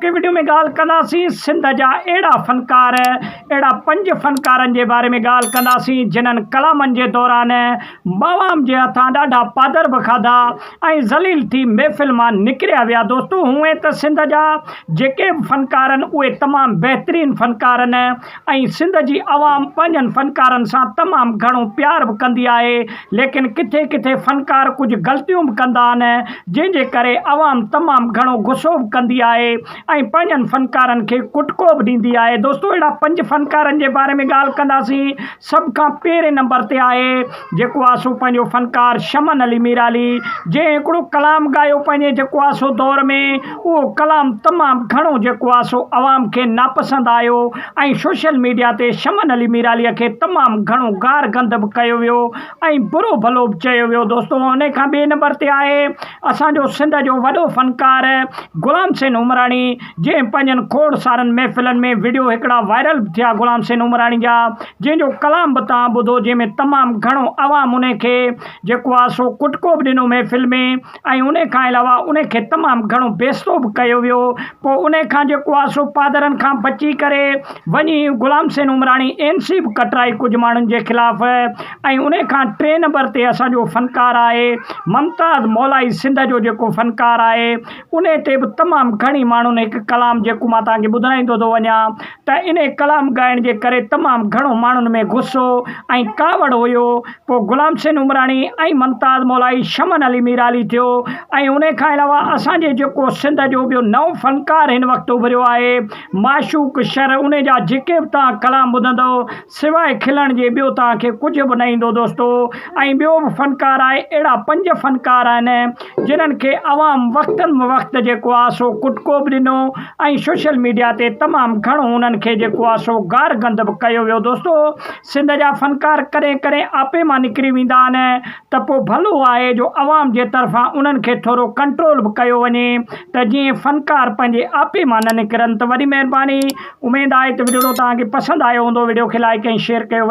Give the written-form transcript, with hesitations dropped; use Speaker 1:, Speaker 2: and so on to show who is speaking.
Speaker 1: के वीडियो में गाल कंदासीं सिंध जा अहिड़ा फ़नकार अहिड़ा 5 फ़नकारनि जे बारे में गाल कंदासीं जिन्हनि कलामनि जे दौरान बावाम जे हथां ॾाढा पादर बि खाधा ऐं ज़लील थी महफ़िल मां निकिरिया विया। दोस्तों हूअं त सिंध जा जेके बि फ़नकार आहिनि उहे तमामु बहितरीनु फ़नकार आहिनि ऐं सिंध जी आवाम पंहिंजनि फ़नकारनि सां तमामु घणो प्यार बि कंदी आहे, लेकिन किथे किथे फ़नकार कुझु ग़लतियूं बि कंदा आहिनि जंहिंजे करे आवाम तमामु घणो गुस्सो बि कंदी आहे ऐं पंहिंजनि फ़नकारनि खे कुटको बि ॾींदी आहे। दोस्तों अहिड़ा 5 फ़नकारनि जे बारे में ॻाल्हि कंदासीं। सभ खां पहिरें नंबर ते आहे जेको आहे सो पंहिंजो फ़नकार शमन अली मीराली, जंहिं हिकिड़ो कलाम ॻायो पंहिंजे जेको आहे सो दौर में। उहो कलाम तमामु घणो जेको आहे सो आवाम खे नापसंदि आयो ऐं सोशल मीडिया ते शमन अली मीरालीअ खे तमामु घणो गार गंद बि कयो वियो ऐं बुरो भलो बि चयो वियो। दोस्तों उन खां ॿिए नंबर ते आहे असांजो सिंध जो वॾो फ़नकार ग़ुलाम हुसैन उमराणी, जंहिं पंहिंजनि खोड़ सारनि महफ़िलनि में वीडियो हिकिड़ा वायरल थिया ग़ुलाम हुसैन उमराणी जा, जंहिंजो कलाम बि तव्हां ॿुधो जंहिंमें तमामु घणो आवाम उन खे जेको आहे सो कुटको बि ॾिनो महफ़िल में ऐं उन खां अलावा उन खे तमामु घणो बेइज़्ज़तो बि कयो वियो। पोइ उन खां जेको आहे सो पादरनि खां बची करे वञी ग़ुलाम हुसैन उमराणी एनसी बि कटराई कुझु माण्हुनि जे ख़िलाफ़। ऐं उन खां 3 नंबर ते असांजो फ़नकार आहे मुमताज़ मौलाई, सिंध जो जेको फ़नकार आहे उन ते बि तमामु घणी माण्हुनि हिकु कलाम जेको मां तव्हांखे ॿुधाईंदो थो वञा त इन कलाम ॻाइण जे करे तमामु घणो माण्हुनि में गुस्सो ऐं कावड़ हुयो। पोइ ग़ुलाम हुसैन उमराणी ऐं मुमताज़ मौलाई शमन अली मीराली थियो ऐं उन खां अलावा असांजे जेको सिंध जो ॿियो नओं फ़नकार हिन वक़्तु उभरियो आहे माशूक शर। उन जा जेके बि तव्हां कलाम ॿुधंदो सवाइ खिलण जे ॿियो तव्हांखे कुझु बि न ईंदो। दोस्तों ऐं ॿियो बि फ़नकार आहे अहिड़ा 5 फ़नकार आहिनि जिन्हनि खे आवाम वक़्तनि वक़्तु जेको आहे सो कुटको बि ॾिनो ऐं सोशल मीडिया ते तमामु घणो उन्हनि खे जेको आहे सो गार गंद बि कयो वियो। दोस्तों सिंध जा फ़नकार कॾहिं कॾहिं आपे मां निकिरी वेंदा आहिनि त पोइ भलो आहे जो आवाम जे तरफ़ां उन्हनि खे थोरो कंट्रोल बि कयो वञे त जीअं फ़नकार पंहिंजे आपे मां न निकिरनि। त वॾी महिरबानी, उमेदु आहे त वीडियो तव्हांखे पसंदि आयो हूंदो। वीडियो खे लाइक ऐं शेयर कयो।